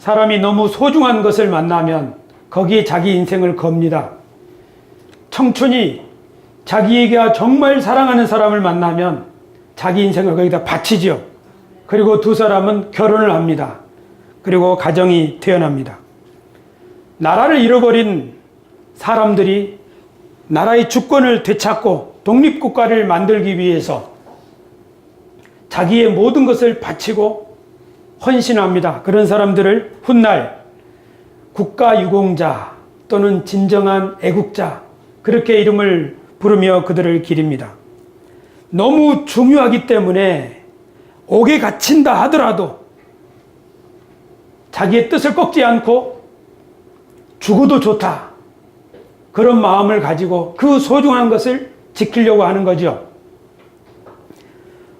사람이 너무 소중한 것을 만나면 거기에 자기 인생을 겁니다. 청춘이 자기에게 정말 사랑하는 사람을 만나면 자기 인생을 거기다 바치죠. 그리고 두 사람은 결혼을 합니다. 그리고 가정이 태어납니다. 나라를 잃어버린 사람들이 나라의 주권을 되찾고 독립국가를 만들기 위해서 자기의 모든 것을 바치고 헌신합니다. 그런 사람들을 훗날 국가유공자 또는 진정한 애국자, 그렇게 이름을 부르며 그들을 기립니다. 너무 중요하기 때문에 옥에 갇힌다 하더라도 자기의 뜻을 꺾지 않고 죽어도 좋다, 그런 마음을 가지고 그 소중한 것을 지키려고 하는 거죠.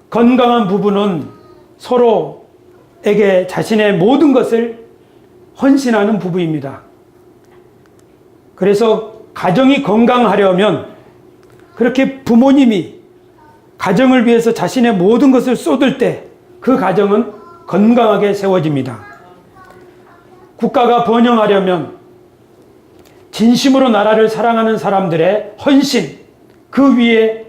건강한 부부는 서로에게 자신의 모든 것을 헌신하는 부부입니다. 그래서 가정이 건강하려면 그렇게 부모님이 가정을 위해서 자신의 모든 것을 쏟을 때 그 가정은 건강하게 세워집니다. 국가가 번영하려면 진심으로 나라를 사랑하는 사람들의 헌신, 그 위에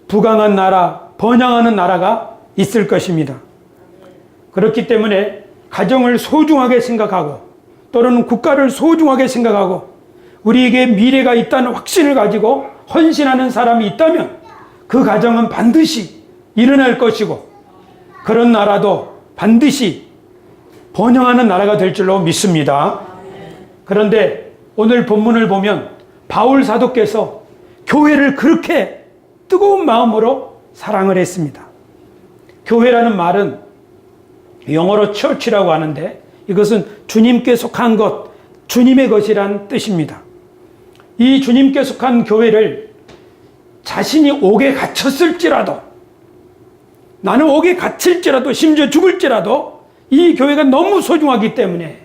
부강한 나라, 번영하는 나라가 있을 것입니다. 그렇기 때문에 가정을 소중하게 생각하고 또는 국가를 소중하게 생각하고 우리에게 미래가 있다는 확신을 가지고 헌신하는 사람이 있다면 그 가정은 반드시 일어날 것이고 그런 나라도 반드시 번영하는 나라가 될 줄로 믿습니다. 그런데 오늘 본문을 보면 바울 사도께서 교회를 그렇게 뜨거운 마음으로 사랑을 했습니다. 교회라는 말은 영어로 church라고 하는데 이것은 주님께 속한 것, 주님의 것이란 뜻입니다. 이 주님께 속한 교회를 자신이 옥에 갇혔을지라도, 나는 옥에 갇힐지라도, 심지어 죽을지라도 이 교회가 너무 소중하기 때문에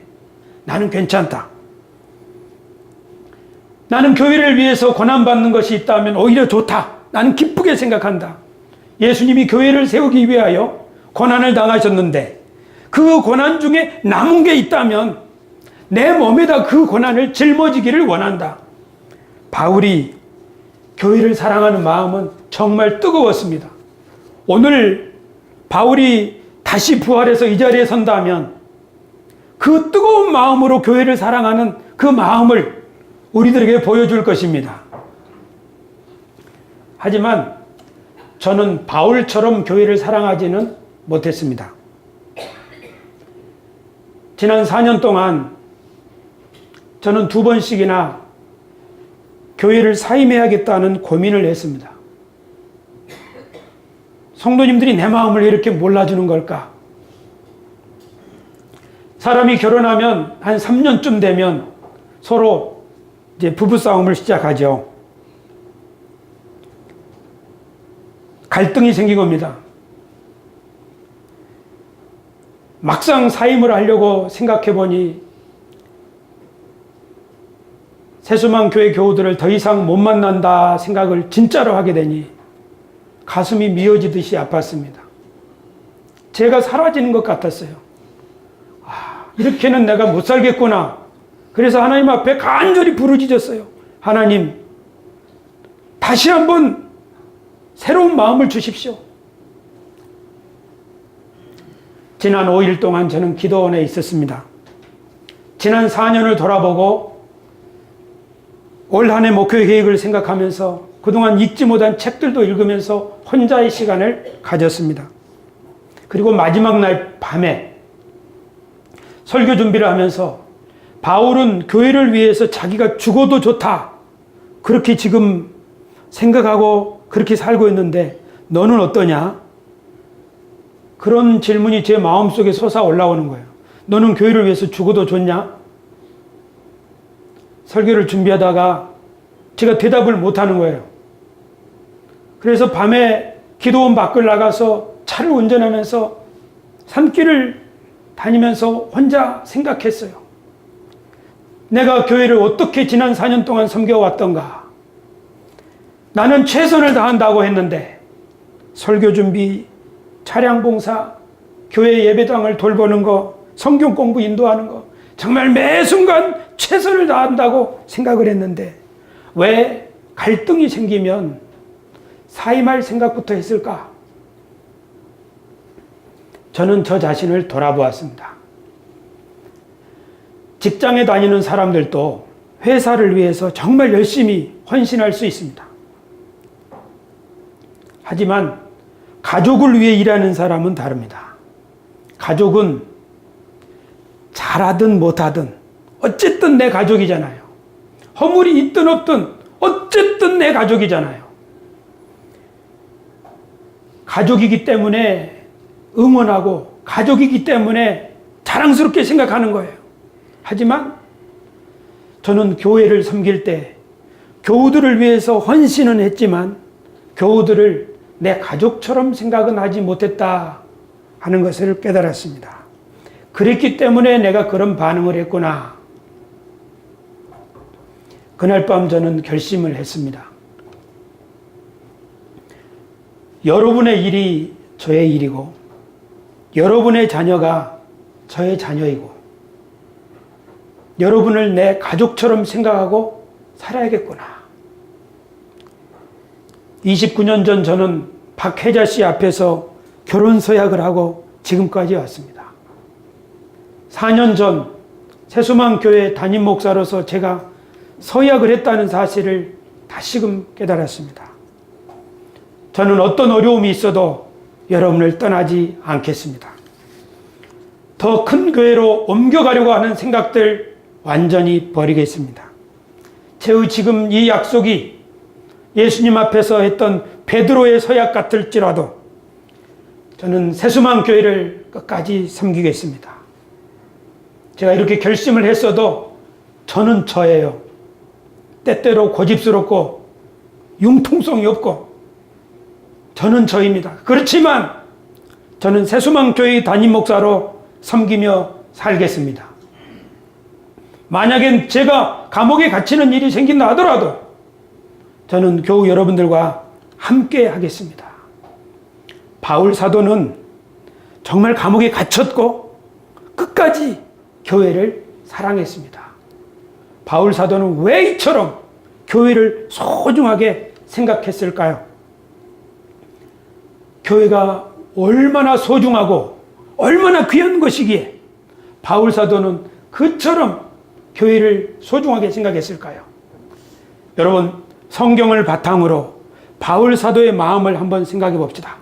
나는 괜찮다. 나는 교회를 위해서 고난받는 것이 있다면 오히려 좋다. 나는 기쁘게 생각한다. 예수님이 교회를 세우기 위하여 고난을 당하셨는데 그 고난 중에 남은 게 있다면 내 몸에다 그 고난을 짊어지기를 원한다. 바울이 교회를 사랑하는 마음은 정말 뜨거웠습니다. 오늘 바울이 다시 부활해서 이 자리에 선다면 그 뜨거운 마음으로 교회를 사랑하는 그 마음을 우리들에게 보여줄 것입니다. 하지만 저는 바울처럼 교회를 사랑하지는 못했습니다. 지난 4년 동안 저는 2번씩이나 교회를 사임해야겠다는 고민을 했습니다. 성도님들이 내 마음을 왜 이렇게 몰라주는 걸까? 사람이 결혼하면 한 3년쯤 되면 서로 이제 부부싸움을 시작하죠. 갈등이 생긴 겁니다. 막상 사임을 하려고 생각해 보니 세수만 교회 교우들을 더 이상 못 만난다 생각을 진짜로 하게 되니 가슴이 미어지듯이 아팠습니다. 제가 사라지는 것 같았어요. 이렇게는 내가 못 살겠구나. 그래서 하나님 앞에 간절히 부르짖었어요. 하나님, 다시 한번 새로운 마음을 주십시오. 지난 5일 동안 저는 기도원에 있었습니다. 지난 4년을 돌아보고 올 한 해 목표 계획을 생각하면서 그동안 읽지 못한 책들도 읽으면서 혼자의 시간을 가졌습니다. 그리고 마지막 날 밤에 설교 준비를 하면서 바울은 교회를 위해서 자기가 죽어도 좋다, 그렇게 지금 생각하고 그렇게 살고 있는데 너는 어떠냐? 그런 질문이 제 마음속에 솟아 올라오는 거예요. 너는 교회를 위해서 죽어도 좋냐? 설교를 준비하다가 제가 대답을 못하는 거예요. 그래서 밤에 기도원 밖을 나가서 차를 운전하면서 산길을 다니면서 혼자 생각했어요. 내가 교회를 어떻게 지난 4년 동안 섬겨왔던가. 나는 최선을 다한다고 했는데 설교 준비, 차량 봉사, 교회 예배당을 돌보는 거, 성경 공부 인도하는 거 정말 매 순간 최선을 다한다고 생각을 했는데 왜 갈등이 생기면 사임할 생각부터 했을까? 저는 저 자신을 돌아보았습니다. 직장에 다니는 사람들도 회사를 위해서 정말 열심히 헌신할 수 있습니다. 하지만 가족을 위해 일하는 사람은 다릅니다. 가족은 잘하든 못하든 어쨌든 내 가족이잖아요. 허물이 있든 없든 어쨌든 내 가족이잖아요. 가족이기 때문에 응원하고 가족이기 때문에 자랑스럽게 생각하는 거예요. 하지만 저는 교회를 섬길 때 교우들을 위해서 헌신은 했지만 교우들을 내 가족처럼 생각은 하지 못했다 하는 것을 깨달았습니다. 그랬기 때문에 내가 그런 반응을 했구나. 그날 밤 저는 결심을 했습니다. 여러분의 일이 저의 일이고 여러분의 자녀가 저의 자녀이고 여러분을 내 가족처럼 생각하고 살아야겠구나. 29년 전 저는 박혜자 씨 앞에서 결혼 서약을 하고 지금까지 왔습니다. 4년 전 새수망교회 담임 목사로서 제가 서약을 했다는 사실을 다시금 깨달았습니다. 저는 어떤 어려움이 있어도 여러분을 떠나지 않겠습니다. 더 큰 교회로 옮겨가려고 하는 생각들 완전히 버리겠습니다. 제 지금 이 약속이 예수님 앞에서 했던 베드로의 서약 같을지라도 저는 새수망교회를 끝까지 섬기겠습니다. 제가 이렇게 결심을 했어도 저는 저예요. 때때로 고집스럽고 융통성이 없고 저는 저입니다. 그렇지만 저는 새수망교회의 담임 목사로 섬기며 살겠습니다. 만약에 제가 감옥에 갇히는 일이 생긴다 하더라도 저는 교우 여러분들과 함께 하겠습니다. 바울 사도는 정말 감옥에 갇혔고 끝까지 교회를 사랑했습니다. 바울 사도는 왜 이처럼 교회를 소중하게 생각했을까요? 교회가 얼마나 소중하고 얼마나 귀한 것이기에 바울 사도는 그처럼 교회를 소중하게 생각했을까요? 여러분, 성경을 바탕으로 바울 사도의 마음을 한번 생각해 봅시다.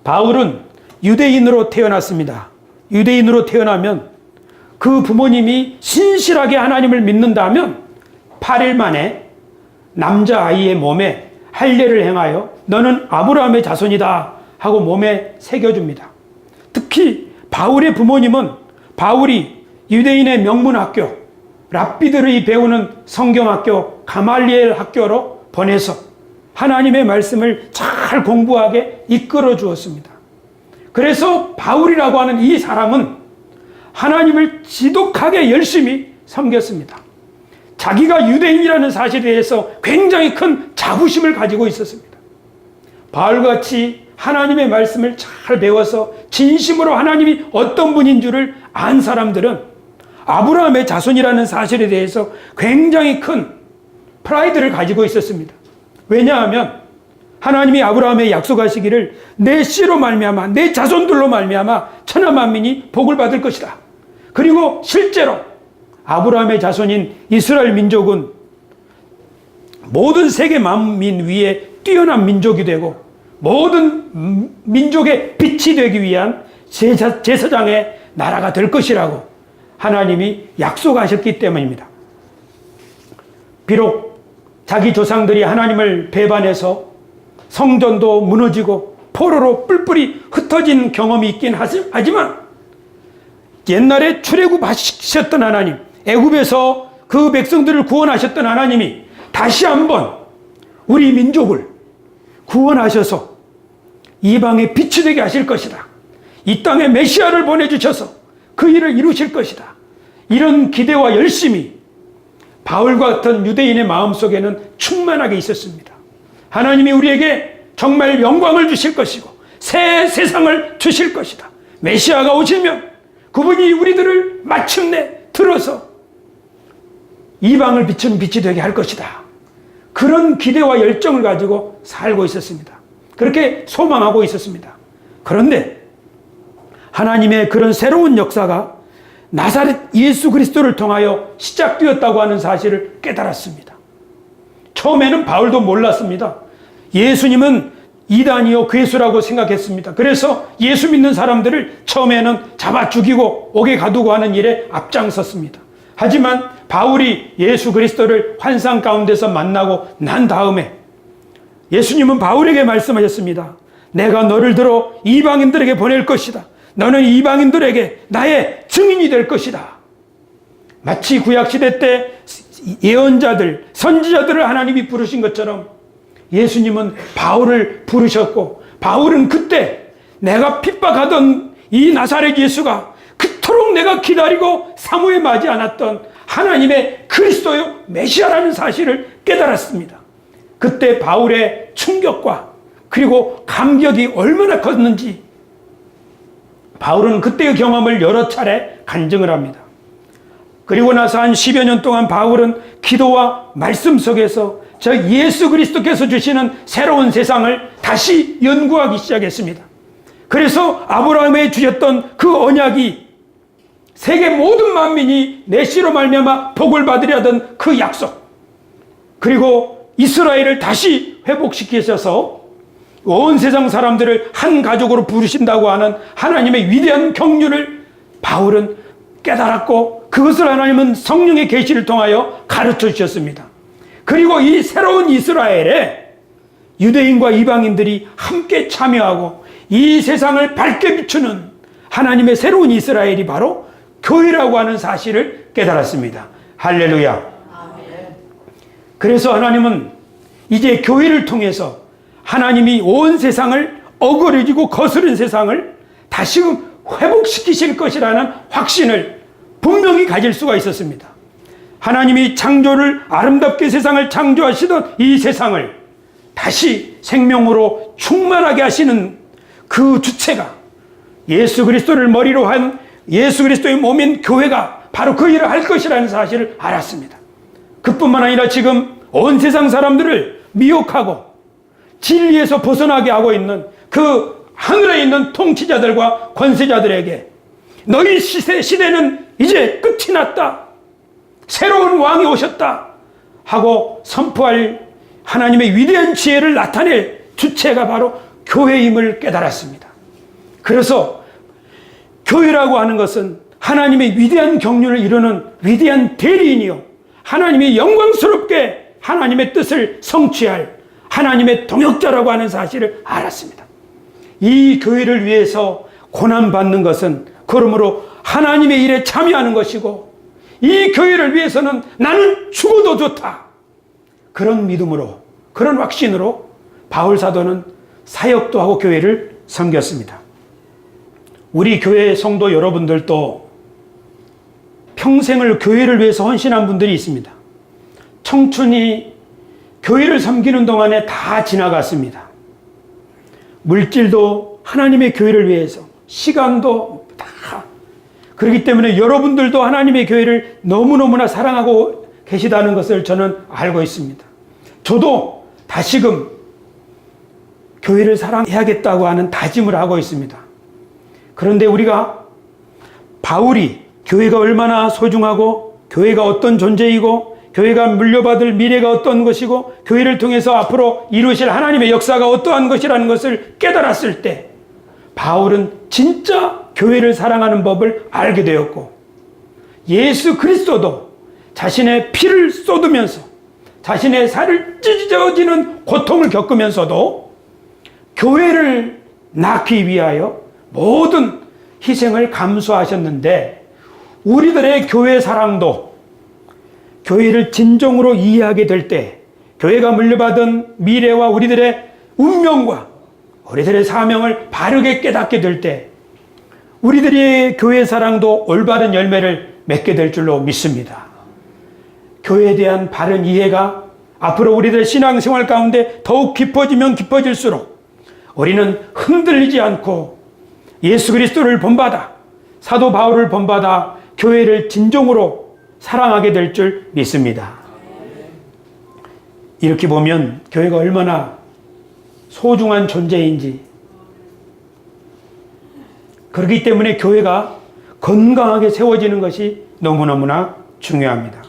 바울은 유대인으로 태어났습니다. 유대인으로 태어나면 그 부모님이 신실하게 하나님을 믿는다면 8일 만에 남자아이의 몸에 할례를 행하여 너는 아브라함의 자손이다 하고 몸에 새겨줍니다. 특히 바울의 부모님은 바울이 유대인의 명문학교, 랍비들이 배우는 성경학교 가말리엘 학교로 보내서 하나님의 말씀을 잘 공부하게 이끌어 주었습니다. 그래서 바울이라고 하는 이 사람은 하나님을 지독하게 열심히 섬겼습니다. 자기가 유대인이라는 사실에 대해서 굉장히 큰 자부심을 가지고 있었습니다. 바울같이 하나님의 말씀을 잘 배워서 진심으로 하나님이 어떤 분인 줄을 안 사람들은 아브라함의 자손이라는 사실에 대해서 굉장히 큰 프라이드를 가지고 있었습니다. 왜냐하면 하나님이 아브라함에 약속하시기를 내 씨로 말미암아 내 자손들로 말미암아 천하 만민이 복을 받을 것이다. 그리고 실제로 아브라함의 자손인 이스라엘 민족은 모든 세계 만민 위에 뛰어난 민족이 되고 모든 민족의 빛이 되기 위한 제사장의 나라가 될 것이라고 하나님이 약속하셨기 때문입니다. 비록 자기 조상들이 하나님을 배반해서 성전도 무너지고 포로로 뿔뿔이 흩어진 경험이 있긴 하지만 옛날에 출애굽하셨던 하나님, 애굽에서 그 백성들을 구원하셨던 하나님이 다시 한번 우리 민족을 구원하셔서 이방의 빛이 되게 하실 것이다. 이 땅에 메시아를 보내주셔서 그 일을 이루실 것이다. 이런 기대와 열심이 바울과 같은 유대인의 마음속에는 충만하게 있었습니다. 하나님이 우리에게 정말 영광을 주실 것이고 새 세상을 주실 것이다. 메시아가 오시면 그분이 우리들을 마침내 들어서 이방을 비추는 빛이 되게 할 것이다. 그런 기대와 열정을 가지고 살고 있었습니다. 그렇게 소망하고 있었습니다. 그런데 하나님의 그런 새로운 역사가 나사렛 예수 그리스도를 통하여 시작되었다고 하는 사실을 깨달았습니다. 처음에는 바울도 몰랐습니다. 예수님은 이단이요 괴수라고 생각했습니다. 그래서 예수 믿는 사람들을 처음에는 잡아 죽이고 옥에 가두고 하는 일에 앞장섰습니다. 하지만 바울이 예수 그리스도를 환상 가운데서 만나고 난 다음에 예수님은 바울에게 말씀하셨습니다. 내가 너를 들어 이방인들에게 보낼 것이다. 너는 이방인들에게 나의 증인이 될 것이다. 마치 구약시대 때 예언자들, 선지자들을 하나님이 부르신 것처럼 예수님은 바울을 부르셨고, 바울은 그때 내가 핍박하던 이 나사렛 예수가 그토록 내가 기다리고 사모에 맞지 않았던 하나님의 그리스도요 메시아라는 사실을 깨달았습니다. 그때 바울의 충격과 그리고 감격이 얼마나 컸는지 바울은 그때의 경험을 여러 차례 간증을 합니다. 그리고 나서 한 10여 년 동안 바울은 기도와 말씀 속에서 저 예수 그리스도께서 주시는 새로운 세상을 다시 연구하기 시작했습니다. 그래서 아브라함에 주셨던 그 언약이 세계 모든 만민이 내 씨로 말미암아 복을 받으려 하던 그 약속, 그리고 이스라엘을 다시 회복시키셔서 온 세상 사람들을 한 가족으로 부르신다고 하는 하나님의 위대한 경륜을 바울은 깨달았고, 그것을 하나님은 성령의 계시를 통하여 가르쳐 주셨습니다. 그리고 이 새로운 이스라엘에 유대인과 이방인들이 함께 참여하고 이 세상을 밝게 비추는 하나님의 새로운 이스라엘이 바로 교회라고 하는 사실을 깨달았습니다. 할렐루야. 그래서 하나님은 이제 교회를 통해서 하나님이 온 세상을 어그러지고 거스른 세상을 다시금 회복시키실 것이라는 확신을 분명히 가질 수가 있었습니다. 하나님이 창조를 아름답게 세상을 창조하시던 이 세상을 다시 생명으로 충만하게 하시는 그 주체가 예수 그리스도를 머리로 한 예수 그리스도의 몸인 교회가 바로 그 일을 할 것이라는 사실을 알았습니다. 그뿐만 아니라 지금 온 세상 사람들을 미혹하고 진리에서 벗어나게 하고 있는 그 하늘에 있는 통치자들과 권세자들에게 너희 시대는 이제 끝이 났다, 새로운 왕이 오셨다 하고 선포할 하나님의 위대한 지혜를 나타낼 주체가 바로 교회임을 깨달았습니다. 그래서 교회라고 하는 것은 하나님의 위대한 경륜을 이루는 위대한 대리인이요, 하나님이 영광스럽게 하나님의 뜻을 성취할 하나님의 동역자라고 하는 사실을 알았습니다. 이 교회를 위해서 고난받는 것은 그러므로 하나님의 일에 참여하는 것이고, 이 교회를 위해서는 나는 죽어도 좋다, 그런 믿음으로, 그런 확신으로 바울 사도는 사역도 하고 교회를 섬겼습니다. 우리 교회 성도 여러분들도 평생을 교회를 위해서 헌신한 분들이 있습니다. 청춘이 교회를 섬기는 동안에 다 지나갔습니다. 물질도 하나님의 교회를 위해서, 시간도 다. 그렇기 때문에 여러분들도 하나님의 교회를 너무너무나 사랑하고 계시다는 것을 저는 알고 있습니다. 저도 다시금 교회를 사랑해야겠다고 하는 다짐을 하고 있습니다. 그런데 우리가 바울이 교회가 얼마나 소중하고 교회가 어떤 존재이고 교회가 물려받을 미래가 어떤 것이고 교회를 통해서 앞으로 이루실 하나님의 역사가 어떠한 것이라는 것을 깨달았을 때 바울은 진짜 교회를 사랑하는 법을 알게 되었고, 예수 그리스도도 자신의 피를 쏟으면서 자신의 살을 찢어지는 고통을 겪으면서도 교회를 낳기 위하여 모든 희생을 감수하셨는데, 우리들의 교회 사랑도 교회를 진정으로 이해하게 될 때, 교회가 물려받은 미래와 우리들의 운명과 우리들의 사명을 바르게 깨닫게 될 때 우리들의 교회 사랑도 올바른 열매를 맺게 될 줄로 믿습니다. 교회에 대한 바른 이해가 앞으로 우리들의 신앙생활 가운데 더욱 깊어지면 깊어질수록 우리는 흔들리지 않고 예수 그리스도를 본받아 사도 바울을 본받아 교회를 진정으로 사랑하게 될 줄 믿습니다. 이렇게 보면 교회가 얼마나 소중한 존재인지, 그렇기 때문에 교회가 건강하게 세워지는 것이 너무너무나 중요합니다.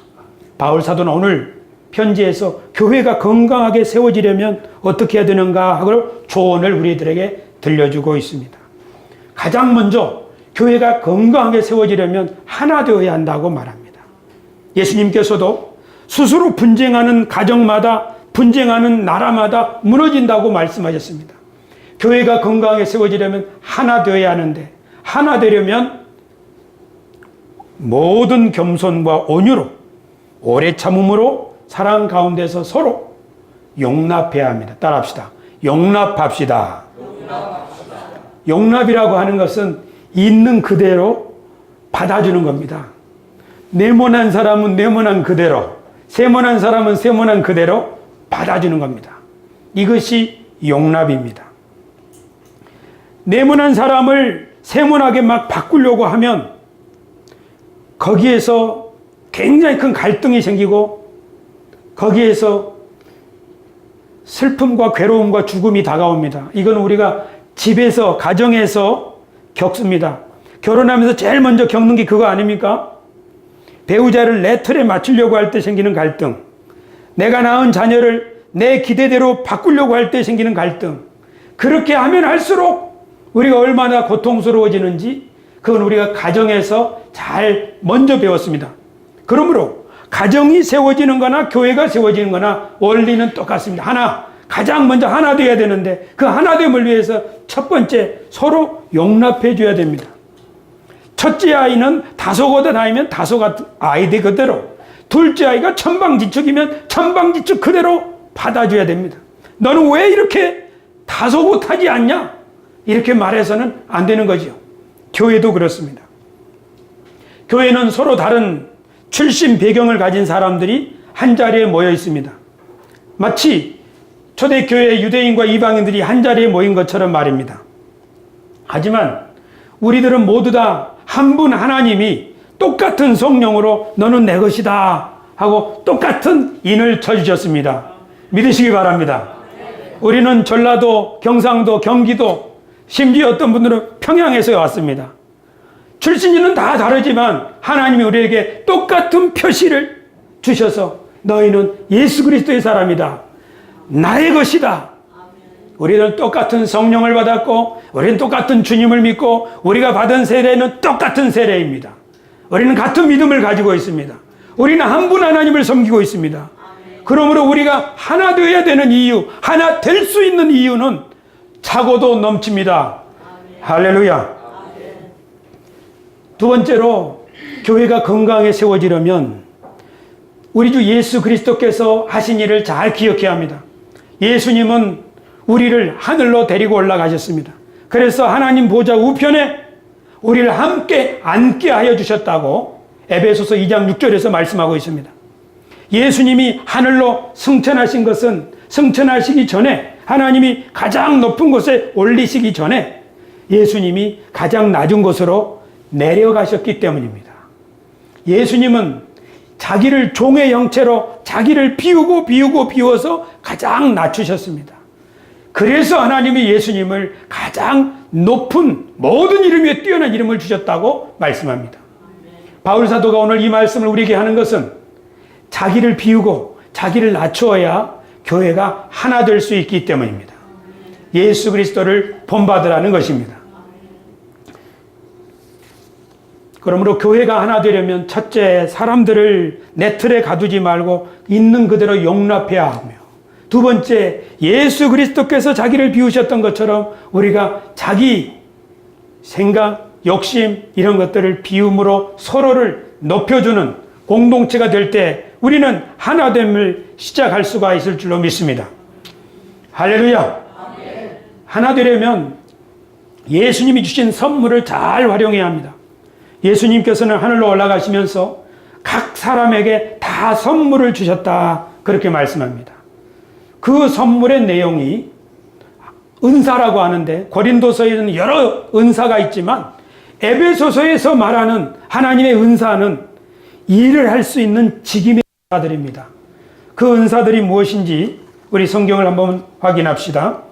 바울 사도는 오늘 편지에서 교회가 건강하게 세워지려면 어떻게 해야 되는가 하고 조언을 우리들에게 들려주고 있습니다. 가장 먼저 교회가 건강하게 세워지려면 하나 되어야 한다고 말합니다. 예수님께서도 스스로 분쟁하는 가정마다, 분쟁하는 나라마다 무너진다고 말씀하셨습니다. 교회가 건강하게 세워지려면 하나 되어야 하는데, 하나 되려면 모든 겸손과 온유로, 오래 참음으로 사랑 가운데서 서로 용납해야 합니다. 따라합시다. 용납합시다. 용납이라고 하는 것은 있는 그대로 받아주는 겁니다. 네모난 사람은 네모난 그대로, 세모난 사람은 세모난 그대로 받아주는 겁니다. 이것이 용납입니다. 네모난 사람을 세모나게 막 바꾸려고 하면 거기에서 굉장히 큰 갈등이 생기고, 거기에서 슬픔과 괴로움과 죽음이 다가옵니다. 이건 우리가 집에서, 가정에서 겪습니다. 결혼하면서 제일 먼저 겪는 게 그거 아닙니까? 배우자를 내 틀에 맞추려고 할 때 생기는 갈등, 내가 낳은 자녀를 내 기대대로 바꾸려고 할 때 생기는 갈등, 그렇게 하면 할수록 우리가 얼마나 고통스러워지는지 그건 우리가 가정에서 잘 먼저 배웠습니다. 그러므로 가정이 세워지는 거나 교회가 세워지는 거나 원리는 똑같습니다. 하나, 가장 먼저 하나 되어야 되는데 그 하나됨을 위해서 첫 번째 서로 용납해 줘야 됩니다. 첫째 아이는 다소거든 아이면 다소가 아이들 그대로, 둘째 아이가 천방지축이면 천방지축 그대로 받아줘야 됩니다. 너는 왜 이렇게 다소곳하지 않냐? 이렇게 말해서는 안 되는 거죠. 교회도 그렇습니다. 교회는 서로 다른 출신 배경을 가진 사람들이 한자리에 모여 있습니다. 마치 초대교회 유대인과 이방인들이 한자리에 모인 것처럼 말입니다. 하지만 우리들은 모두 다 한 분 하나님이 똑같은 성령으로 너는 내 것이다 하고 똑같은 인을 쳐주셨습니다. 믿으시기 바랍니다. 우리는 전라도, 경상도, 경기도, 심지어 어떤 분들은 평양에서 왔습니다. 출신지는 다 다르지만 하나님이 우리에게 똑같은 표시를 주셔서 너희는 예수 그리스도의 사람이다, 나의 것이다. 우리는 똑같은 성령을 받았고, 우리는 똑같은 주님을 믿고, 우리가 받은 세례는 똑같은 세례입니다. 우리는 같은 믿음을 가지고 있습니다. 우리는 한 분 하나님을 섬기고 있습니다. 그러므로 우리가 하나 되어야 되는 이유, 하나 될 수 있는 이유는 차고도 넘칩니다. 할렐루야. 두 번째로 교회가 건강하게 세워지려면 우리 주 예수 그리스도께서 하신 일을 잘 기억해야 합니다. 예수님은 우리를 하늘로 데리고 올라가셨습니다. 그래서 하나님 보좌 우편에 우리를 함께 앉게 하여 주셨다고 에베소서 2장 6절에서 말씀하고 있습니다. 예수님이 하늘로 승천하신 것은 승천하시기 전에, 하나님이 가장 높은 곳에 올리시기 전에 예수님이 가장 낮은 곳으로 내려가셨기 때문입니다. 예수님은 자기를 종의 형체로 자기를 비워서 가장 낮추셨습니다. 그래서 하나님이 예수님을 가장 높은, 모든 이름 위에 뛰어난 이름을 주셨다고 말씀합니다. 바울 사도가 오늘 이 말씀을 우리에게 하는 것은 자기를 비우고 자기를 낮추어야 교회가 하나 될 수 있기 때문입니다. 예수 그리스도를 본받으라는 것입니다. 그러므로 교회가 하나 되려면 첫째, 사람들을 내 틀에 가두지 말고 있는 그대로 용납해야 하며, 두 번째, 예수 그리스도께서 자기를 비우셨던 것처럼 우리가 자기 생각, 욕심 이런 것들을 비움으로 서로를 높여주는 공동체가 될 때 우리는 하나됨을 시작할 수가 있을 줄로 믿습니다. 할렐루야. 하나 되려면 예수님이 주신 선물을 잘 활용해야 합니다. 예수님께서는 하늘로 올라가시면서 각 사람에게 다 선물을 주셨다, 그렇게 말씀합니다. 그 선물의 내용이 은사라고 하는데, 고린도서에는 여러 은사가 있지만 에베소서에서 말하는 하나님의 은사는 일을 할 수 있는 직임의 은사들입니다. 그 은사들이 무엇인지 우리 성경을 한번 확인합시다.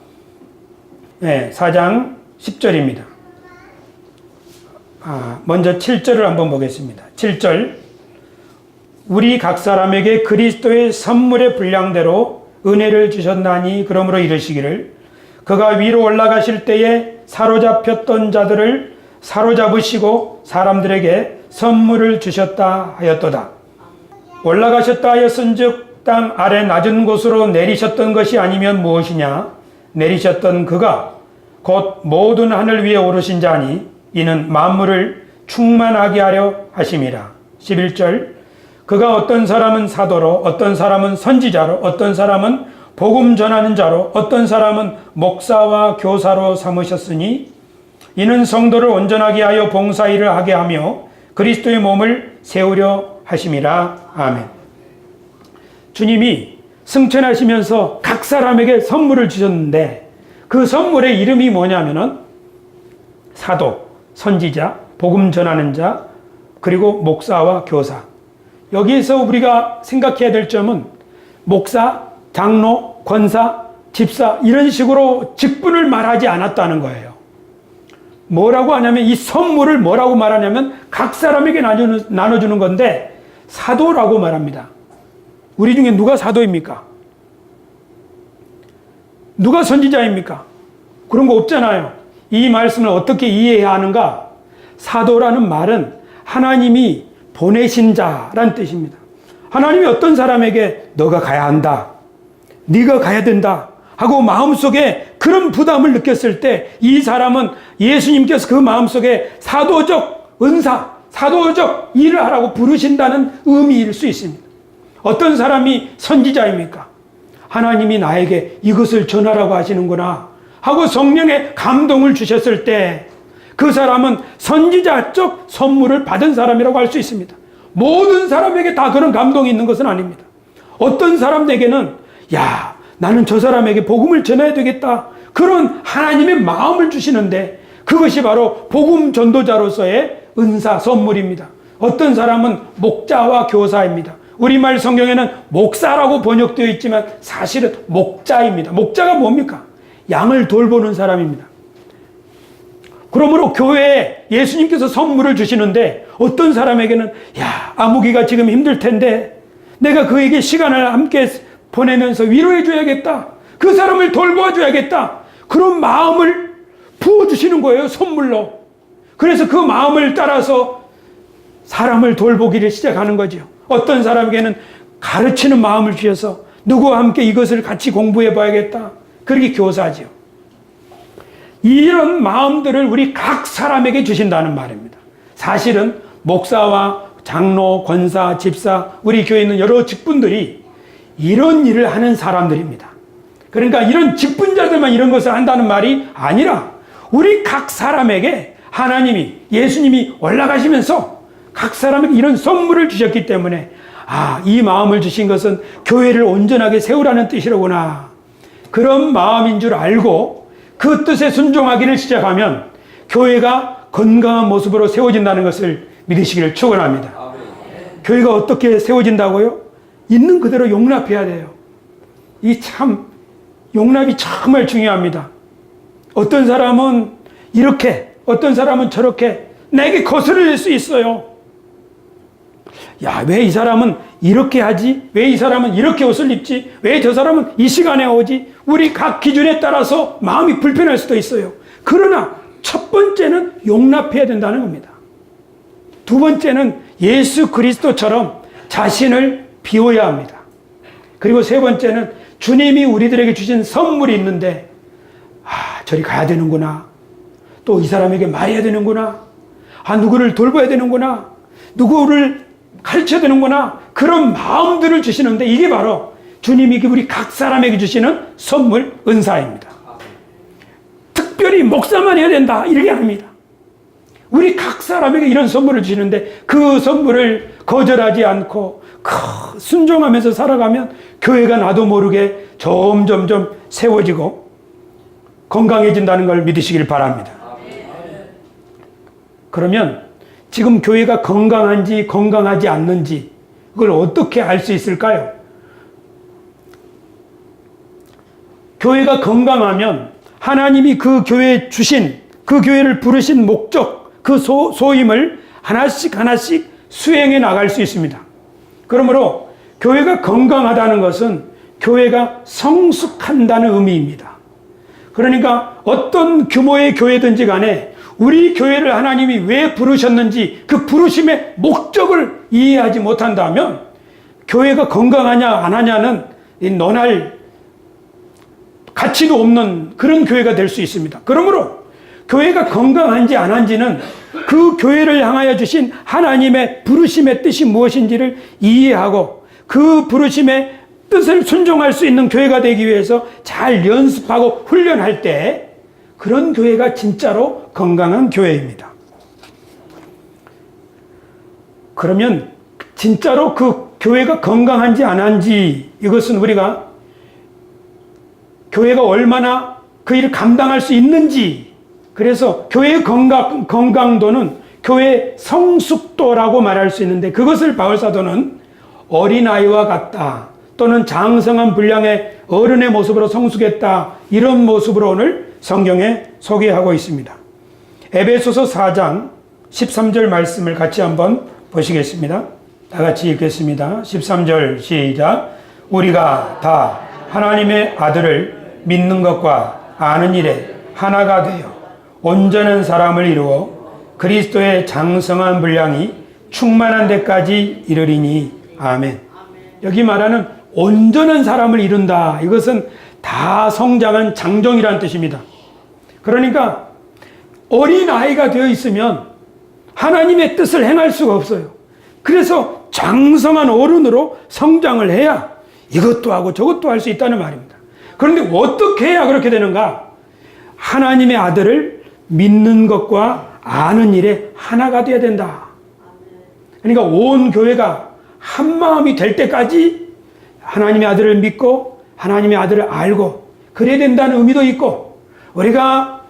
4장 10절입니다. 먼저 7절을 한번 보겠습니다. 7절. 우리 각 사람에게 그리스도의 선물의 분량대로 은혜를 주셨나니 그러므로 이르시기를 그가 위로 올라가실 때에 사로잡혔던 자들을 사로잡으시고 사람들에게 선물을 주셨다 하였도다. 올라가셨다 하였은즉 땅 아래 낮은 곳으로 내리셨던 것이 아니면 무엇이냐? 내리셨던 그가 곧 모든 하늘 위에 오르신 자니 이는 만물을 충만하게 하려 하심이라. 11절. 그가 어떤 사람은 사도로, 어떤 사람은 선지자로, 어떤 사람은 복음 전하는 자로, 어떤 사람은 목사와 교사로 삼으셨으니 이는 성도를 온전하게 하여 봉사일을 하게 하며 그리스도의 몸을 세우려 하심이라. 아멘. 주님이 승천하시면서 각 사람에게 선물을 주셨는데 그 선물의 이름이 뭐냐면은 사도, 선지자, 복음 전하는 자, 그리고 목사와 교사. 여기에서 우리가 생각해야 될 점은 목사, 장로, 권사, 집사 이런 식으로 직분을 말하지 않았다는 거예요. 뭐라고 하냐면 이 선물을 뭐라고 말하냐면 각 사람에게 나눠주는 건데 사도라고 말합니다. 우리 중에 누가 사도입니까? 누가 선지자입니까? 그런 거 없잖아요. 이 말씀을 어떻게 이해해야 하는가? 사도라는 말은 하나님이 보내신 자란 뜻입니다. 하나님이 어떤 사람에게 너가 가야 한다, 네가 가야 된다 하고 마음속에 그런 부담을 느꼈을 때 이 사람은 예수님께서 그 마음속에 사도적 은사, 사도적 일을 하라고 부르신다는 의미일 수 있습니다. 어떤 사람이 선지자입니까? 하나님이 나에게 이것을 전하라고 하시는구나 하고 성령의 감동을 주셨을 때 그 사람은 선지자적 선물을 받은 사람이라고 할 수 있습니다. 모든 사람에게 다 그런 감동이 있는 것은 아닙니다. 어떤 사람에게는 야, 나는 저 사람에게 복음을 전해야 되겠다. 그런 하나님의 마음을 주시는데 그것이 바로 복음 전도자로서의 은사, 선물입니다. 어떤 사람은 목자와 교사입니다. 우리말 성경에는 목사라고 번역되어 있지만 사실은 목자입니다. 목자가 뭡니까? 양을 돌보는 사람입니다. 그러므로 교회에 예수님께서 선물을 주시는데 어떤 사람에게는 야, 아무기가 지금 힘들 텐데 내가 그에게 시간을 함께 보내면서 위로해 줘야겠다. 그 사람을 돌봐줘야겠다. 그런 마음을 부어주시는 거예요. 선물로. 그래서 그 마음을 따라서 사람을 돌보기를 시작하는 거죠. 어떤 사람에게는 가르치는 마음을 주셔서 누구와 함께 이것을 같이 공부해 봐야겠다. 그렇게 교사죠. 이런 마음들을 우리 각 사람에게 주신다는 말입니다. 사실은 목사와 장로, 권사, 집사, 우리 교회에 있는 여러 직분들이 이런 일을 하는 사람들입니다. 그러니까 이런 직분자들만 이런 것을 한다는 말이 아니라 우리 각 사람에게 하나님이, 예수님이 올라가시면서 각 사람에게 이런 선물을 주셨기 때문에 이 마음을 주신 것은 교회를 온전하게 세우라는 뜻이로구나. 그런 마음인 줄 알고 그 뜻에 순종하기를 시작하면 교회가 건강한 모습으로 세워진다는 것을 믿으시기를 축원합니다. 교회가 어떻게 세워진다고요? 있는 그대로 용납해야 돼요. 용납이 정말 중요합니다. 어떤 사람은 이렇게, 어떤 사람은 저렇게 내게 거스를 수 있어요. 야, 왜 이 사람은 이렇게 하지? 왜 이 사람은 이렇게 옷을 입지? 왜 저 사람은 이 시간에 오지? 우리 각 기준에 따라서 마음이 불편할 수도 있어요. 그러나 첫 번째는 용납해야 된다는 겁니다. 두 번째는 예수 그리스도처럼 자신을 비워야 합니다. 그리고 세 번째는 주님이 우리들에게 주신 선물이 있는데 저리 가야 되는구나. 또 이 사람에게 말해야 되는구나. 누구를 돌봐야 되는구나. 누구를 가르쳐야 되는구나. 그런 마음들을 주시는데 이게 바로 주님이 우리 각 사람에게 주시는 선물, 은사입니다. 특별히 목사만 해야 된다 이렇게 합니다. 우리 각 사람에게 이런 선물을 주시는데 그 선물을 거절하지 않고 순종하면서 살아가면 교회가 나도 모르게 점점점 세워지고 건강해진다는 걸 믿으시길 바랍니다. 그러면 지금 교회가 건강한지 건강하지 않는지 그걸 어떻게 알 수 있을까요? 교회가 건강하면 하나님이 그 교회에 주신, 그 교회를 부르신 목적, 그 소임을 하나씩 하나씩 수행해 나갈 수 있습니다. 그러므로 교회가 건강하다는 것은 교회가 성숙한다는 의미입니다. 그러니까 어떤 규모의 교회든지 간에 우리 교회를 하나님이 왜 부르셨는지 그 부르심의 목적을 이해하지 못한다면 교회가 건강하냐 안 하냐는 논할 가치도 없는 그런 교회가 될 수 있습니다. 그러므로 교회가 건강한지 안 한지는 그 교회를 향하여 주신 하나님의 부르심의 뜻이 무엇인지를 이해하고 그 부르심의 뜻을 순종할 수 있는 교회가 되기 위해서 잘 연습하고 훈련할 때 그런 교회가 진짜로 건강한 교회입니다. 그러면 진짜로 그 교회가 건강한지 안 한지 이것은 우리가 교회가 얼마나 그 일을 감당할 수 있는지, 그래서 교회의 건강도는 교회의 성숙도라고 말할 수 있는데 그것을 바울사도는 어린아이와 같다 또는 장성한 분량의 어른의 모습으로 성숙했다 이런 모습으로 오늘 성경에 소개하고 있습니다. 에베소서 4장 13절 말씀을 같이 한번 보시겠습니다. 다 같이 읽겠습니다. 13절 시작. 우리가 다 하나님의 아들을 믿는 것과 아는 일에 하나가 되어 온전한 사람을 이루어 그리스도의 장성한 분량이 충만한 데까지 이르리니 아멘. 여기 말하는 온전한 사람을 이룬다. 이것은 다 성장한 장정이라는 뜻입니다. 그러니까 어린아이가 되어 있으면 하나님의 뜻을 행할 수가 없어요. 그래서 장성한 어른으로 성장을 해야 이것도 하고 저것도 할 수 있다는 말입니다. 그런데 어떻게 해야 그렇게 되는가? 하나님의 아들을 믿는 것과 아는 일에 하나가 되어야 된다. 그러니까 온 교회가 한 마음이 될 때까지 하나님의 아들을 믿고 하나님의 아들을 알고 그래야 된다는 의미도 있고, 우리가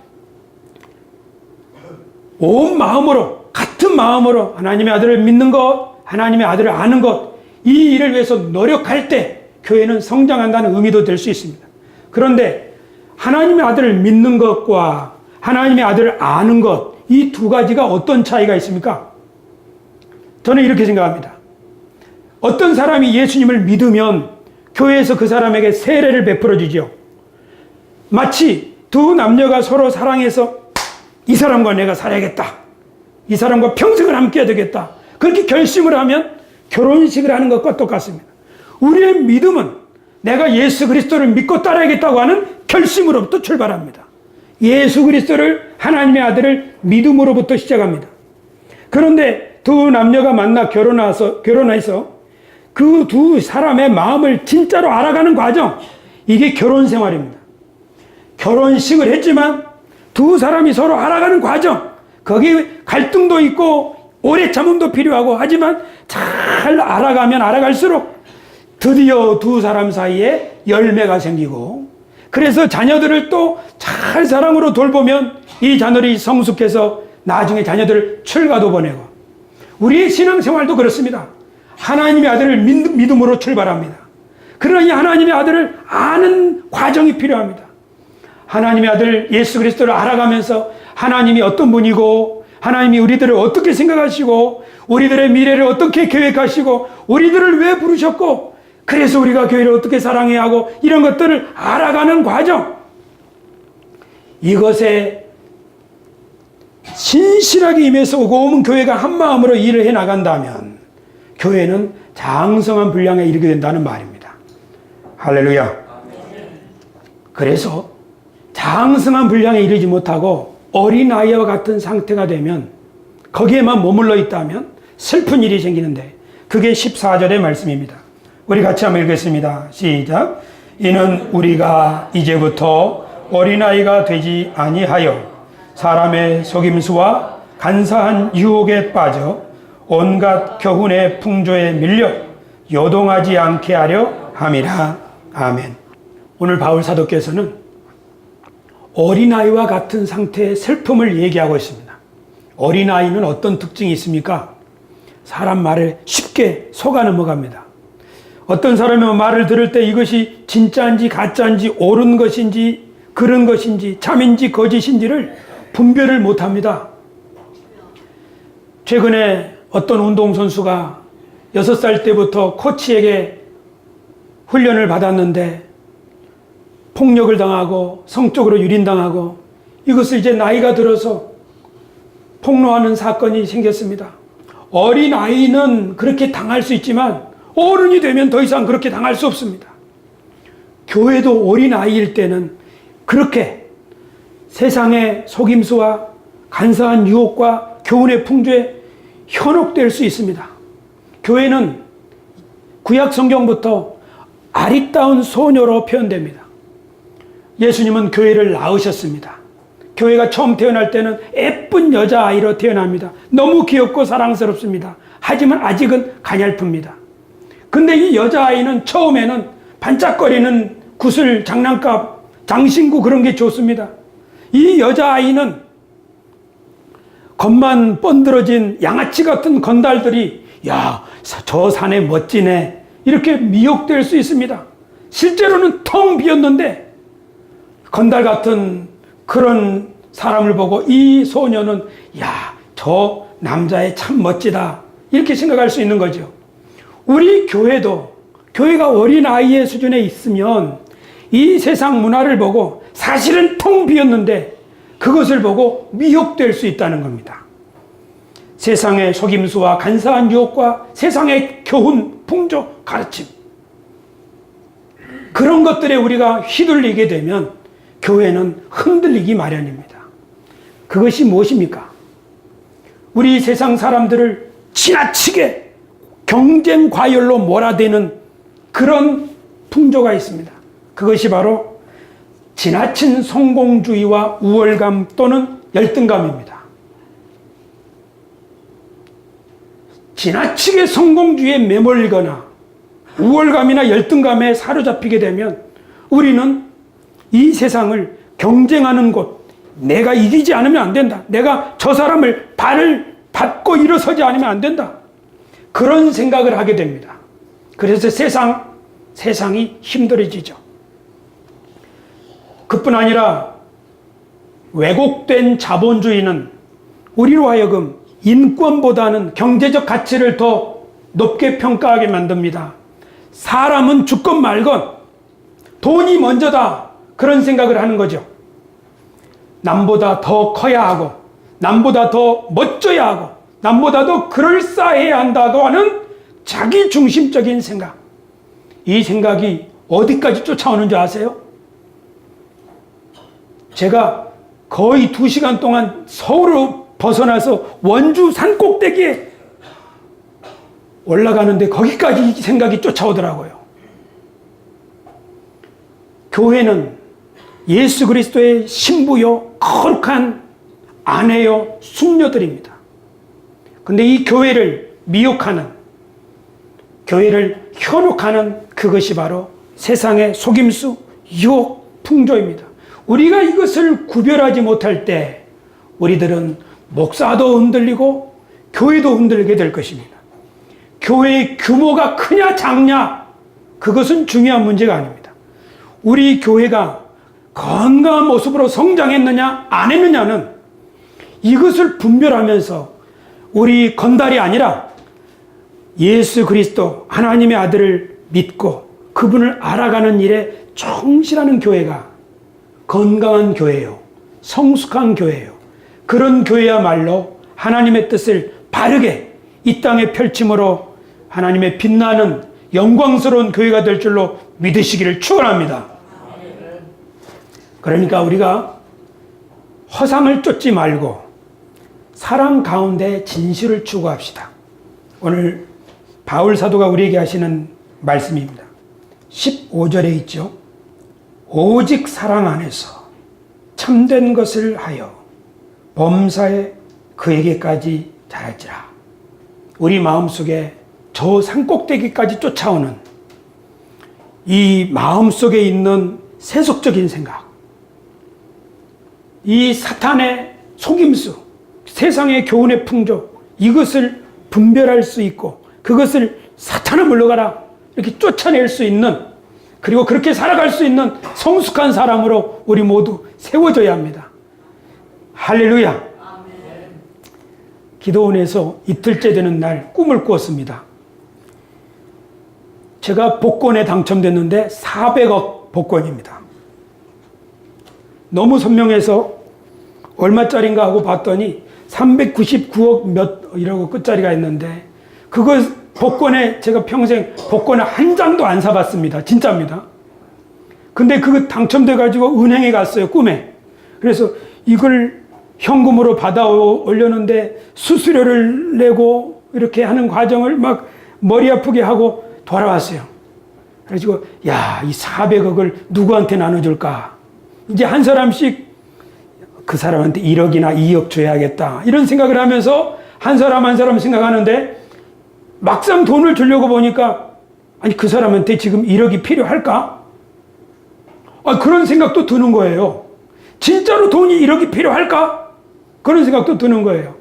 온 마음으로 같은 마음으로 하나님의 아들을 믿는 것, 하나님의 아들을 아는 것, 이 일을 위해서 노력할 때 교회는 성장한다는 의미도 될 수 있습니다. 그런데 하나님의 아들을 믿는 것과 하나님의 아들을 아는 것, 이 두 가지가 어떤 차이가 있습니까? 저는 이렇게 생각합니다. 어떤 사람이 예수님을 믿으면 교회에서 그 사람에게 세례를 베풀어 주죠. 마치 두 남녀가 서로 사랑해서 이 사람과 내가 살아야겠다, 이 사람과 평생을 함께 해야 되겠다, 그렇게 결심을 하면 결혼식을 하는 것과 똑같습니다. 우리의 믿음은 내가 예수 그리스도를 믿고 따라야겠다고 하는 결심으로부터 출발합니다. 예수 그리스도를, 하나님의 아들을 믿음으로부터 시작합니다. 그런데 두 남녀가 만나 결혼해서 그 두 사람의 마음을 진짜로 알아가는 과정, 이게 결혼 생활입니다. 결혼식을 했지만 두 사람이 서로 알아가는 과정, 거기에 갈등도 있고 오래 참음도 필요하고 하지만 잘 알아가면 알아갈수록 드디어 두 사람 사이에 열매가 생기고, 그래서 자녀들을 또 잘 사랑으로 돌보면 이 자녀들이 성숙해서 나중에 자녀들을 출가도 보내고, 우리의 신앙생활도 그렇습니다. 하나님의 아들을 믿음으로 출발합니다. 그러나 이 하나님의 아들을 아는 과정이 필요합니다. 하나님의 아들 예수 그리스도를 알아가면서 하나님이 어떤 분이고, 하나님이 우리들을 어떻게 생각하시고, 우리들의 미래를 어떻게 계획하시고, 우리들을 왜 부르셨고, 그래서 우리가 교회를 어떻게 사랑해야 하고, 이런 것들을 알아가는 과정, 이것에 신실하게 임해서 온 교회가 한 마음으로 일을 해 나간다면 교회는 장성한 분량에 이르게 된다는 말입니다. 할렐루야. 그래서 장성한 분량에 이르지 못하고 어린아이와 같은 상태가 되면, 거기에만 머물러 있다면 슬픈 일이 생기는데, 그게 14절의 말씀입니다. 우리 같이 한번 읽겠습니다. 시작. 이는 우리가 이제부터 어린아이가 되지 아니하여 사람의 속임수와 간사한 유혹에 빠져 온갖 교훈의 풍조에 밀려 요동하지 않게 하려 함이라. 아멘. 오늘 바울 사도께서는 어린아이와 같은 상태의 슬픔을 얘기하고 있습니다. 어린아이는 어떤 특징이 있습니까? 사람 말에 쉽게 속아 넘어갑니다. 어떤 사람의 말을 들을 때 이것이 진짜인지 가짜인지 옳은 것인지 그런 것인지 참인지 거짓인지를 분별을 못합니다. 최근에 어떤 운동선수가 6살 때부터 코치에게 훈련을 받았는데 폭력을 당하고 성적으로 유린당하고 이것을 이제 나이가 들어서 폭로하는 사건이 생겼습니다. 어린 아이는 그렇게 당할 수 있지만 어른이 되면 더 이상 그렇게 당할 수 없습니다. 교회도 어린 아이일 때는 그렇게 세상의 속임수와 간사한 유혹과 교훈의 풍조에 현혹될 수 있습니다. 교회는 구약 성경부터 아리따운 소녀로 표현됩니다. 예수님은 교회를 낳으셨습니다. 교회가 처음 태어날 때는 예쁜 여자아이로 태어납니다. 너무 귀엽고 사랑스럽습니다. 하지만 아직은 가냘픕니다. 근데 이 여자아이는 처음에는 반짝거리는 구슬, 장난감, 장신구 그런 게 좋습니다. 이 여자아이는 겉만 번들어진 양아치 같은 건달들이 야, 저 사내 멋지네 이렇게 미혹될 수 있습니다. 실제로는 텅 비었는데 건달 같은 그런 사람을 보고 이 소녀는 야, 저 남자애 참 멋지다 이렇게 생각할 수 있는 거죠. 우리 교회도 교회가 어린아이의 수준에 있으면 이 세상 문화를 보고 사실은 텅 비었는데 그것을 보고 미혹될 수 있다는 겁니다. 세상의 속임수와 간사한 유혹과 세상의 교훈, 풍조, 가르침 그런 것들에 우리가 휘둘리게 되면 교회는 흔들리기 마련입니다. 그것이 무엇입니까? 우리 세상 사람들을 지나치게 경쟁 과열로 몰아대는 그런 풍조가 있습니다. 그것이 바로 지나친 성공주의와 우월감 또는 열등감입니다. 지나치게 성공주의에 매몰리거나 우월감이나 열등감에 사로잡히게 되면 우리는 이 세상을 경쟁하는 곳, 내가 이기지 않으면 안 된다. 내가 저 사람을 발을 받고 일어서지 않으면 안 된다. 그런 생각을 하게 됩니다. 그래서 세상이 힘들어지죠. 그뿐 아니라 왜곡된 자본주의는 우리로 하여금 인권보다는 경제적 가치를 더 높게 평가하게 만듭니다. 사람은 죽건 말건 돈이 먼저다. 그런 생각을 하는 거죠. 남보다 더 커야 하고 남보다 더 멋져야 하고 남보다 더 그럴싸해야 한다고 하는 자기중심적인 생각. 이 생각이 어디까지 쫓아오는 줄 아세요? 제가 거의 2시간 동안 서울을 벗어나서 원주 산꼭대기에 올라가는데 거기까지 이 생각이 쫓아오더라고요. 교회는 예수 그리스도의 신부요, 거룩한 아내요, 숙녀들입니다. 근데 이 교회를 미혹하는, 교회를 현혹하는 그것이 바로 세상의 속임수, 유혹, 풍조입니다. 우리가 이것을 구별하지 못할 때 우리들은 목사도 흔들리고 교회도 흔들리게 될 것입니다. 교회의 규모가 크냐 작냐 그것은 중요한 문제가 아닙니다. 우리 교회가 건강한 모습으로 성장했느냐 안 했느냐는 이것을 분별하면서 우리 건달이 아니라 예수 그리스도 하나님의 아들을 믿고 그분을 알아가는 일에 충실하는 교회가 건강한 교회요, 성숙한 교회요. 그런 교회야말로 하나님의 뜻을 바르게 이 땅에 펼침으로 하나님의 빛나는 영광스러운 교회가 될 줄로 믿으시기를 축원합니다. 그러니까 우리가 허상을 쫓지 말고 사랑 가운데 진실을 추구합시다. 오늘 바울 사도가 우리에게 하시는 말씀입니다. 15절에 있죠. 오직 사랑 안에서 참된 것을 하여 범사에 그에게까지 자랄지라. 우리 마음속에 저 산꼭대기까지 쫓아오는 이 마음속에 있는 세속적인 생각, 이 사탄의 속임수, 세상의 교훈의 풍조, 이것을 분별할 수 있고 그것을 사탄아 물러가라 이렇게 쫓아낼 수 있는, 그리고 그렇게 살아갈 수 있는 성숙한 사람으로 우리 모두 세워져야 합니다. 할렐루야. 기도원에서 이틀째 되는 날 꿈을 꾸었습니다. 제가 복권에 당첨됐는데 400억 복권입니다. 너무 선명해서 얼마짜린가 하고 봤더니 399억 몇이라고 끝자리가 있는데, 그거 복권에 제가 평생 복권을 한 장도 안 사봤습니다. 진짜입니다. 근데 그거 당첨돼가지고 은행에 갔어요, 꿈에. 그래서 이걸 현금으로 받아 올렸는데 수수료를 내고 이렇게 하는 과정을 막 머리 아프게 하고 돌아왔어요. 그래가지고 야, 이 400억을 누구한테 나눠줄까? 이제 한 사람씩 그 사람한테 1억이나 2억 줘야겠다 이런 생각을 하면서 한 사람 한 사람 생각하는데, 막상 돈을 주려고 보니까 아니 그 사람한테 지금 1억이 필요할까? 그런 생각도 드는 거예요. 진짜로 돈이 1억이 필요할까? 그런 생각도 드는 거예요.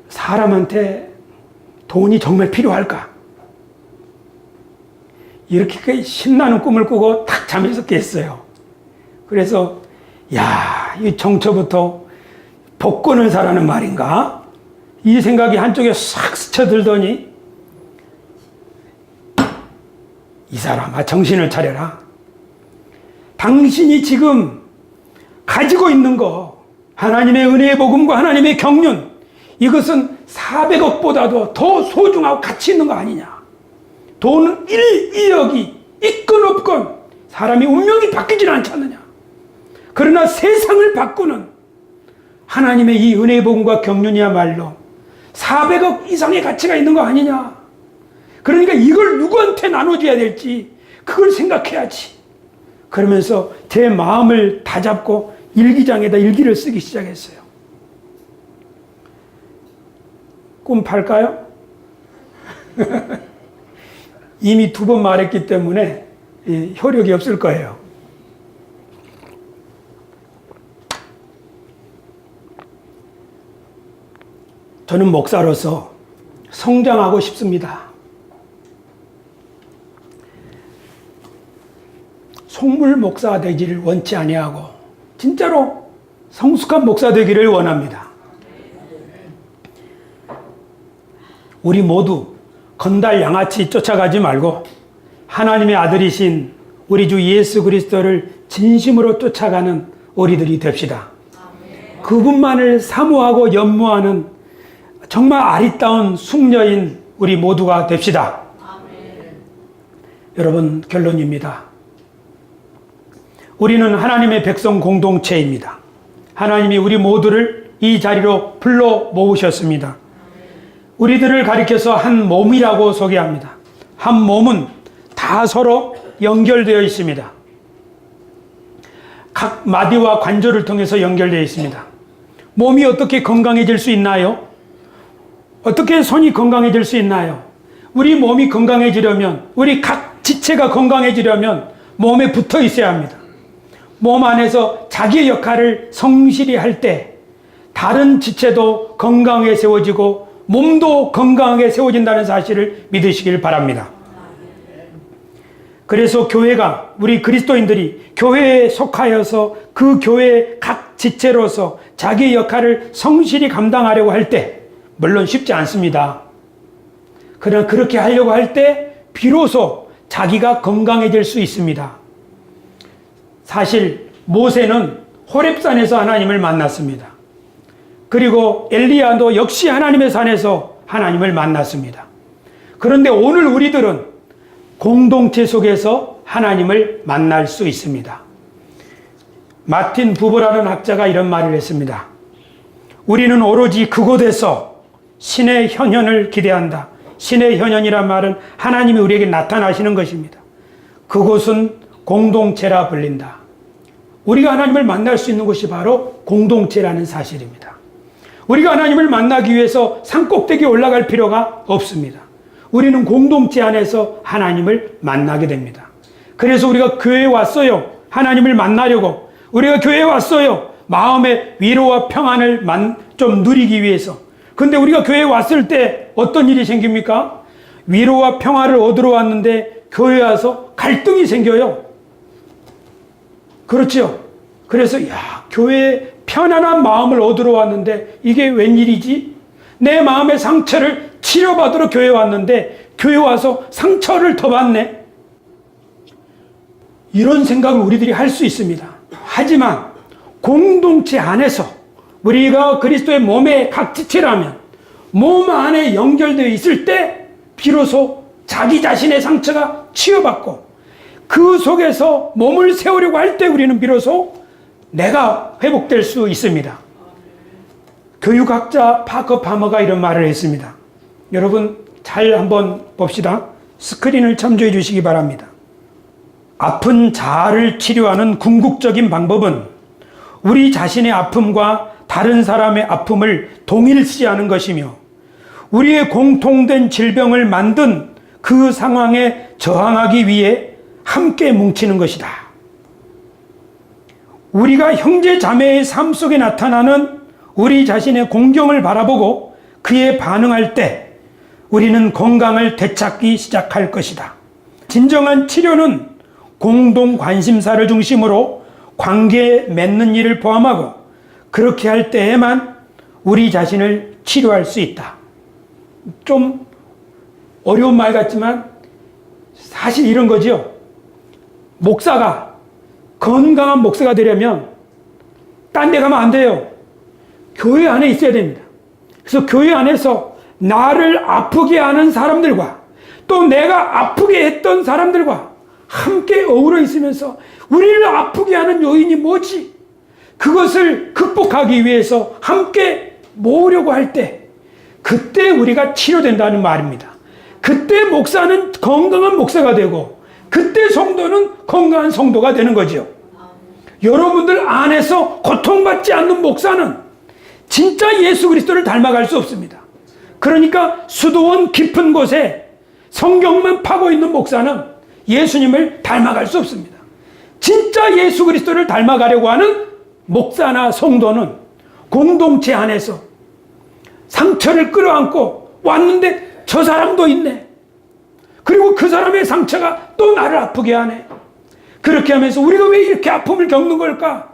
사람한테 돈이 정말 필요할까? 이렇게 신나는 꿈을 꾸고 탁 잠에서 깼어요. 그래서 야, 이 정처부터 복권을 사라는 말인가? 이 생각이 한쪽에 싹 스쳐들더니, 이 사람아 정신을 차려라. 당신이 지금 가지고 있는 거, 하나님의 은혜의 복음과 하나님의 경륜, 이것은 400억보다도 더 소중하고 가치 있는 거 아니냐. 돈은 2억이 있건 없건 사람이 운명이 바뀌질 않지 않느냐. 그러나 세상을 바꾸는 하나님의 이 은혜의 복음과 경륜이야말로 400억 이상의 가치가 있는 거 아니냐. 그러니까 이걸 누구한테 나눠줘야 될지 그걸 생각해야지. 그러면서 제 마음을 다잡고 일기장에다 일기를 쓰기 시작했어요. 꿈 팔까요? 이미 2번 말했기 때문에 효력이 없을 거예요. 저는 목사로서 성장하고 싶습니다. 속물 목사 되기를 원치 아니하고 진짜로 성숙한 목사 되기를 원합니다. 우리 모두 건달 양아치 쫓아가지 말고 하나님의 아들이신 우리 주 예수 그리스도를 진심으로 쫓아가는 우리들이 됩시다. 그분만을 사모하고 연모하는 정말 아리따운 숙녀인 우리 모두가 됩시다. 여러분, 결론입니다. 우리는 하나님의 백성 공동체입니다. 하나님이 우리 모두를 이 자리로 불러 모으셨습니다. 우리들을 가리켜서 한 몸이라고 소개합니다. 한 몸은 다 서로 연결되어 있습니다. 각 마디와 관절을 통해서 연결되어 있습니다. 몸이 어떻게 건강해질 수 있나요? 어떻게 손이 건강해질 수 있나요? 우리 몸이 건강해지려면, 우리 각 지체가 건강해지려면 몸에 붙어 있어야 합니다. 몸 안에서 자기의 역할을 성실히 할 때 다른 지체도 건강하게 세워지고 몸도 건강하게 세워진다는 사실을 믿으시길 바랍니다. 그래서 교회가, 우리 그리스도인들이 교회에 속하여서 그 교회의 각 지체로서 자기의 역할을 성실히 감당하려고 할 때, 물론 쉽지 않습니다. 그러나 그렇게 하려고 할 때 비로소 자기가 건강해질 수 있습니다. 사실 모세는 호렙산에서 하나님을 만났습니다. 그리고 엘리야도 역시 하나님의 산에서 하나님을 만났습니다. 그런데 오늘 우리들은 공동체 속에서 하나님을 만날 수 있습니다. 마틴 부버라는 학자가 이런 말을 했습니다. 우리는 오로지 그곳에서 신의 현현을 기대한다. 신의 현현이란 말은 하나님이 우리에게 나타나시는 것입니다. 그곳은 공동체라 불린다. 우리가 하나님을 만날 수 있는 곳이 바로 공동체라는 사실입니다. 우리가 하나님을 만나기 위해서 산꼭대기에 올라갈 필요가 없습니다. 우리는 공동체 안에서 하나님을 만나게 됩니다. 그래서 우리가 교회에 왔어요. 하나님을 만나려고. 우리가 교회에 왔어요. 마음의 위로와 평안을 좀 누리기 위해서. 근데 우리가 교회에 왔을 때 어떤 일이 생깁니까? 위로와 평화를 얻으러 왔는데 교회에 와서 갈등이 생겨요. 그렇죠? 그래서 교회에 편안한 마음을 얻으러 왔는데 이게 웬일이지? 내 마음의 상처를 치료받으러 교회에 왔는데 교회에 와서 상처를 더 받네. 이런 생각을 우리들이 할 수 있습니다. 하지만 공동체 안에서 우리가 그리스도의 몸의 각 지체라면 몸 안에 연결되어 있을 때 비로소 자기 자신의 상처가 치유받고 그 속에서 몸을 세우려고 할 때 우리는 비로소 내가 회복될 수 있습니다. 교육학자 파커 파머가 이런 말을 했습니다. 여러분 잘 한번 봅시다. 스크린을 참조해 주시기 바랍니다. 아픈 자아를 치료하는 궁극적인 방법은 우리 자신의 아픔과 다른 사람의 아픔을 동일시하는 것이며 우리의 공통된 질병을 만든 그 상황에 저항하기 위해 함께 뭉치는 것이다. 우리가 형제 자매의 삶 속에 나타나는 우리 자신의 공경을 바라보고 그에 반응할 때 우리는 건강을 되찾기 시작할 것이다. 진정한 치료는 공동 관심사를 중심으로 관계에 맺는 일을 포함하고 그렇게 할 때에만 우리 자신을 치료할 수 있다. 좀 어려운 말 같지만 사실 이런 거죠. 목사가 건강한 목사가 되려면 딴 데 가면 안 돼요. 교회 안에 있어야 됩니다. 그래서 교회 안에서 나를 아프게 하는 사람들과 또 내가 아프게 했던 사람들과 함께 어우러 있으면서 우리를 아프게 하는 요인이 뭐지? 그것을 극복하기 위해서 함께 모으려고 할 때 그때 우리가 치료된다는 말입니다. 그때 목사는 건강한 목사가 되고 그때 성도는 건강한 성도가 되는 거죠. 여러분들 안에서 고통받지 않는 목사는 진짜 예수 그리스도를 닮아갈 수 없습니다. 그러니까 수도원 깊은 곳에 성경만 파고 있는 목사는 예수님을 닮아갈 수 없습니다. 진짜 예수 그리스도를 닮아가려고 하는 목사나 성도는 공동체 안에서 상처를 끌어안고 왔는데 저 사람도 있네. 그리고 그 사람의 상처가 또 나를 아프게 하네. 그렇게 하면서 우리가 왜 이렇게 아픔을 겪는 걸까?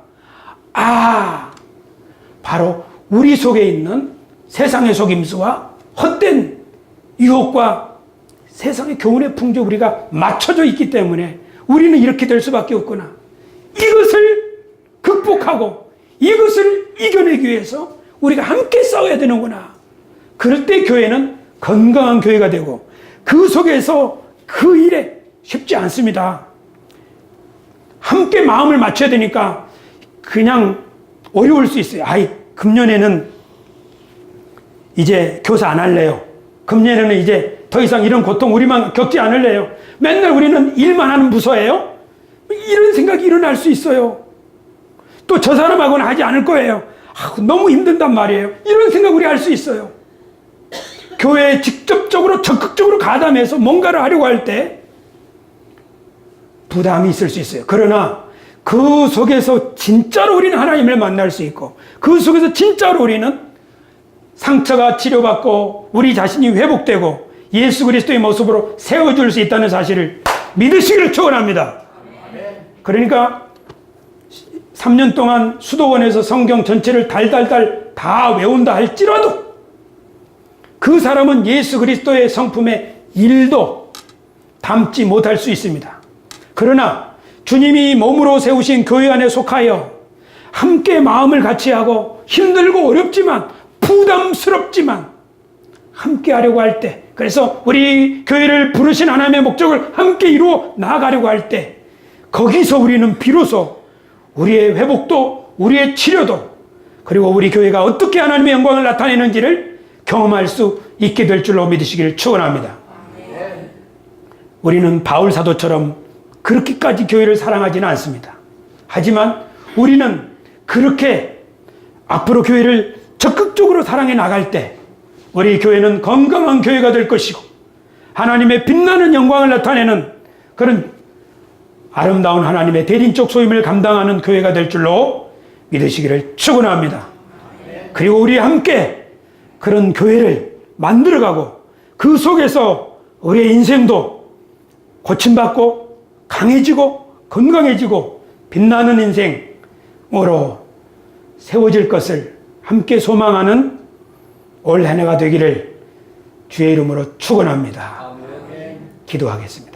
바로 우리 속에 있는 세상의 속임수와 헛된 유혹과 세상의 교훈의 풍조에 우리가 맞춰져 있기 때문에 우리는 이렇게 될 수밖에 없구나. 이것을 극복하고 이것을 이겨내기 위해서 우리가 함께 싸워야 되는구나. 그럴 때 교회는 건강한 교회가 되고 그 속에서 그 일에 쉽지 않습니다. 함께 마음을 맞춰야 되니까 그냥 어려울 수 있어요. 금년에는 이제 교사 안 할래요. 금년에는 이제 더 이상 이런 고통 우리만 겪지 않을래요. 맨날 우리는 일만 하는 부서예요. 이런 생각이 일어날 수 있어요. 또 저 사람하고는 하지 않을 거예요. 너무 힘든단 말이에요. 이런 생각 우리 할 수 있어요. 교회에 직접적으로 적극적으로 가담해서 뭔가를 하려고 할 때 부담이 있을 수 있어요. 그러나 그 속에서 진짜로 우리는 하나님을 만날 수 있고 그 속에서 진짜로 우리는 상처가 치료받고 우리 자신이 회복되고 예수 그리스도의 모습으로 세워줄 수 있다는 사실을 믿으시기를 축원합니다. 그러니까 3년 동안 수도원에서 성경 전체를 달달달 다 외운다 할지라도 그 사람은 예수 그리스도의 성품에 1도 담지 못할 수 있습니다. 그러나 주님이 몸으로 세우신 교회 안에 속하여 함께 마음을 같이 하고 힘들고 어렵지만 부담스럽지만 함께 하려고 할 때, 그래서 우리 교회를 부르신 하나님의 목적을 함께 이루어 나아가려고 할 때 거기서 우리는 비로소 우리의 회복도 우리의 치료도 그리고 우리 교회가 어떻게 하나님의 영광을 나타내는지를 경험할 수 있게 될 줄로 믿으시기를 축원합니다. 우리는 바울 사도처럼 그렇게까지 교회를 사랑하지는 않습니다. 하지만 우리는 그렇게 앞으로 교회를 적극적으로 사랑해 나갈 때 우리 교회는 건강한 교회가 될 것이고 하나님의 빛나는 영광을 나타내는 그런 아름다운 하나님의 대리인적 소임을 감당하는 교회가 될 줄로 믿으시기를 축원합니다. 그리고 우리 함께 그런 교회를 만들어가고 그 속에서 우리의 인생도 고침받고 강해지고 건강해지고 빛나는 인생으로 세워질 것을 함께 소망하는 올 한 해가 되기를 주의 이름으로 축원합니다. 기도하겠습니다.